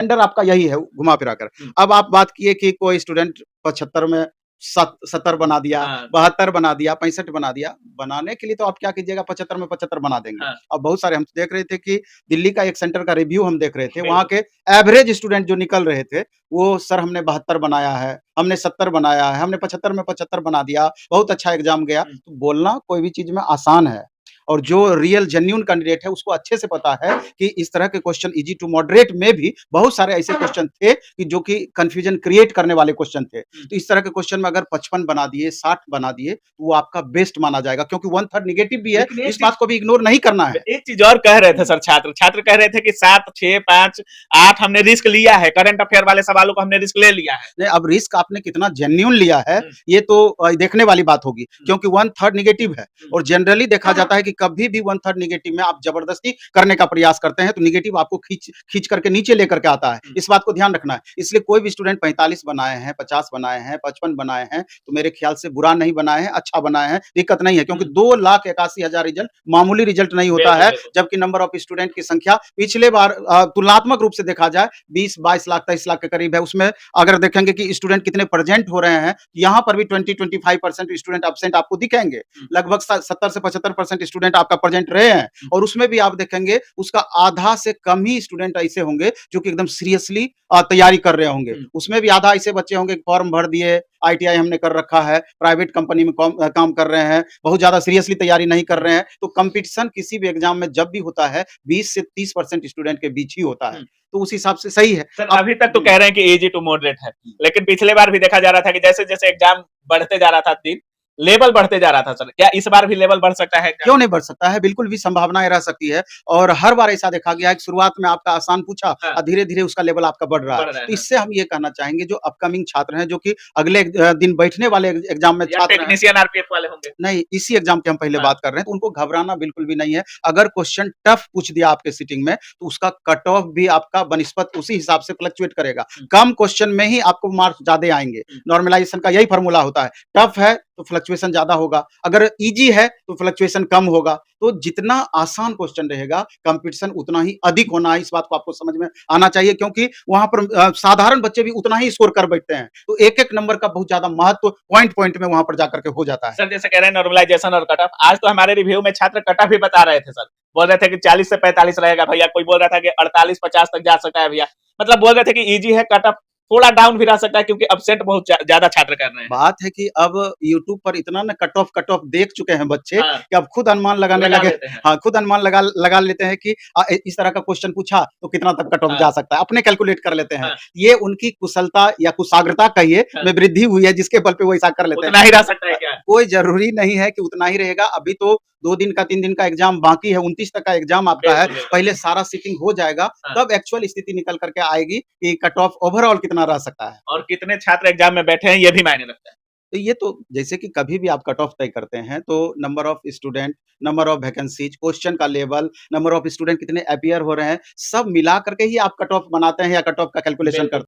Tender आपका यही है घुमा फिरा कर। अब आप बात किए कि कोई स्टूडेंट 75 में 70 बना दिया, हाँ, 72 बना दिया, 65 बना दिया। बनाने के लिए तो आप क्या कीजिएगा 75 में 75 बना देंगे। हाँ, अब बहुत सारे हम देख रहे थे कि दिल्ली का एक सेंटर का रिव्यू हम देख रहे थे, वहाँ बिल्कुल। के एवरेज स्टूडेंट जो निकल रहे थे, वो सर हमने 72 बनाया है, हमने 70 बनाया है, हमने 75 में 75 बना दिया, बहुत अच्छा एग्ज़ाम गया। हुँ, तो बोलना कोई भी चीज़ में आसान है और जो रियल जेन्युइन कैंडिडेट है उसको अच्छे से पता है कि इस तरह के क्वेश्चन ईज़ी टू मॉडरेट में भी बहुत सारे ऐसे क्वेश्चन थे कि जो कि कन्फ्यूजन क्रिएट करने वाले क्वेश्चन थे। हुँ। तो इस तरह के क्वेश्चन में अगर 55 बना दिए, 60 बना दिए, तो वो आपका बेस्ट माना जाएगा क्योंकि 1/3 नेगेटिव भी है, लेकिन एक इस चीज़ बात को भी इग्नोर नहीं करना है। एक चीज़ और कह रहे थे सर छात्र। छात्र कह रहे थे कि 7, 6, 5, 8 हमने रिस्क लिया है, करंट अफेयर वाले सवालों को हमने रिस्क ले लिया है। नहीं, अब रिस्क आपने कितना जेन्युइन लिया है, हुँ, ये तो देखने वाली बात होगी हुँ, क्योंकि 1/3 नेगेटिव है हुँ, और जनरली देखा जाता है कि कभी भी 1/3 नेगेटिव में आप ज़बरदस्ती करने का प्रयास करते हैं, तो नेगेटिव आपको खींच खींच करके नीचे लेकर के आता है। हुँ, इस बात को ध्यान रखना है। इसलिए कोई भी स्टूडेंट 45 बनाए हैं, 50 बनाए हैं, 55 बनाए हैं, तो मेरे ख्याल से बुरा नहीं बनाए हैं, अच्छा बनाए हैं, दिक्कत नहीं है क्योंकि हुँ। 2,81,000 रिजल्ट मामूली रिजल्ट नहीं होता बिल्कुल, है, बिल्कुल। जबकि नंबर ऑफ स्टूडेंट की संख्या पिछले बार तुलनात्मक रूप से देखा जाए 20-22 लाख, 23 लाख के करीब है। उसमें अगर देखेंगे कि स्टूडेंट कितने प्रेजेंट हो रहे हैं, यहाँ पर भी 20-25% स्टूडेंट एब्सेंट आपको दिखेंगे। हुँ, लगभग 70 से 75% स्टूडेंट आपका प्रेजेंट रहे हैं हुँ, और उसमें भी आप देखेंगे उसका आधा से कम ही स्टूडेंट ऐसे होंगे जो कि एकदम सीरियसली तैयारी कर रहे होंगे। हुँ। उसमें भी आधा ऐसे बच्चे होंगे फॉर्म भर दिए, आईटीआई हमने कर रखा है, प्राइवेट कंपनी में काम कर रहे हैं, बहुत ज़्यादा सीरियसली तैयारी नहीं कर रहे हैं। तो कॉम्पिटिशन किसी भी एग्ज़ाम में जब भी होता है, 20 से 30% स्टूडेंट के बीच ही होता है। हुँ। तो उस हिसाब से सही है। सर अब अभी तक तो हुँ, कह रहे हैं कि ईज़ी टू मॉडरेट है। हुँ। लेकिन पिछले बार भी देखा जा रहा था कि जैसे-जैसे एग्ज़ाम बढ़ते जा रहा था दिन, लेवल बढ़ते जा रहा था सर। क्या इस बार भी लेवल बढ़ सकता है क्या? क्यों नहीं बढ़ सकता है? बिल्कुल भी संभावनाएँ रह सकती है और हर बार ऐसा देखा गया है कि शुरुआत में आपका आसान पूछा हाँ, और धीरे-धीरे उसका लेवल आपका बढ़ रहा है। बढ़ रहा है, तो हाँ। इससे हम ये कहना चाहेंगे जो अपकमिंग छात्र हैं, जो कि अगले दिन बैठने वाले एग्ज़ाम में या छात्र हैं टेक्नीशियन आरपीएफ वाले होंगे। नहीं, इसी एग्ज़ाम की हम पहले हाँ, बात कर रहे हैं, तो उनको घबराना बिल्कुल भी नहीं है। अगर क्वेश्चन टफ पूछ दिया आपके सिटिंग में, तो उसका कट ऑफ भी आपका बनिस्बत उसी हिसाब से फ्लक्चुएट करेगा। हुँ, कम क्वेश्चन में ही आपको मार्क्स ज़्यादा आएँगे। हुँ, नॉर्मलाइज़ेशन का यही फ़ॉर्मूला होता है। टफ है, तो फ्लक्चुएशन ज़्यादा होगा। अगर ईज़ी है, तो फ्लक्चुएशन कम होगा। तो जितना आसान क्वेश्चन रहेगा, कॉम्पिटिशन उतना ही अधिक होना है, इस बात को आपको समझ में आना चाहिए क्योंकि वहाँ पर साधारण बच्चे भी उतना ही स्कोर कर बैठते हैं। तो एक-एक नंबर का बहुत ज़्यादा महत्व पॉइंट-पॉइंट में वहाँ पर जाकर के हो जाता है। सर जैसे कह रहे हैं नॉर्मलाइज़ेशन और कट ऑफ, आज तो हमारे रिव्यू में छात्र कट ऑफ भी बता रहे थे सर। बोल रहे थे कि 40 से 45 रहेगा भैया, कोई बोल रहा था कि 48-50 तक जा सकता है भैया। मतलब बोल रहे थे कि ईज़ी है, कट ऑफ थोड़ा डाउन भी रह सकता है क्योंकि अब्सेंट बहुत ज़्यादा छात्र कर रहे हैं। बात है कि अब यूट्यूब पर इतना ना कट ऑफ देख चुके हैं बच्चे हाँ, कि अब खुद अनुमान लगाने लगा लगे लेते हैं। हाँ, खुद अनुमान लगा लेते हैं कि इस तरह का क्वेश्चन पूछा तो कितना तक कट ऑफ हाँ, जा सकता है, अपने कैलकुलेट कर लेते हैं। हाँ, ये उनकी कुशलता या कुशाग्रता कहिए हाँ। में वृद्धि हुई है जिसके बल पे वो ऐसा कर लेते हैं। उतना ही रह सकता है क्या? कोई ज़रूरी नहीं है कि उतना ही रहेगा, अभी तो 2 दिन का 3 दिन का एग्ज़ाम बाकी है, 29 तक का एग्ज़ाम आपका है, बिल्कुल, बिल्कुल। पहले सारा सीटिंग हो जाएगा, हाँ, तब एक्चुअल स्थिति निकल कर के आएगी कि कट ऑफ ओवरऑल कितना रह सकता है। और कितने छात्र एग्ज़ाम में बैठे हैं ये भी मायने रखता है। तो ये तो जैसे कि कभी भी आप कट ऑफ तय करते हैं तो number of student, number of vacancies, question का लेवल, नंबर ऑफ स्टूडेंट कितने अपीयर हो रहे हैं, सब मिला करके ही आप कट ऑफ बनाते हैं या कट ऑफ का कैलकुलेशन बिल्कुल। करते हैं।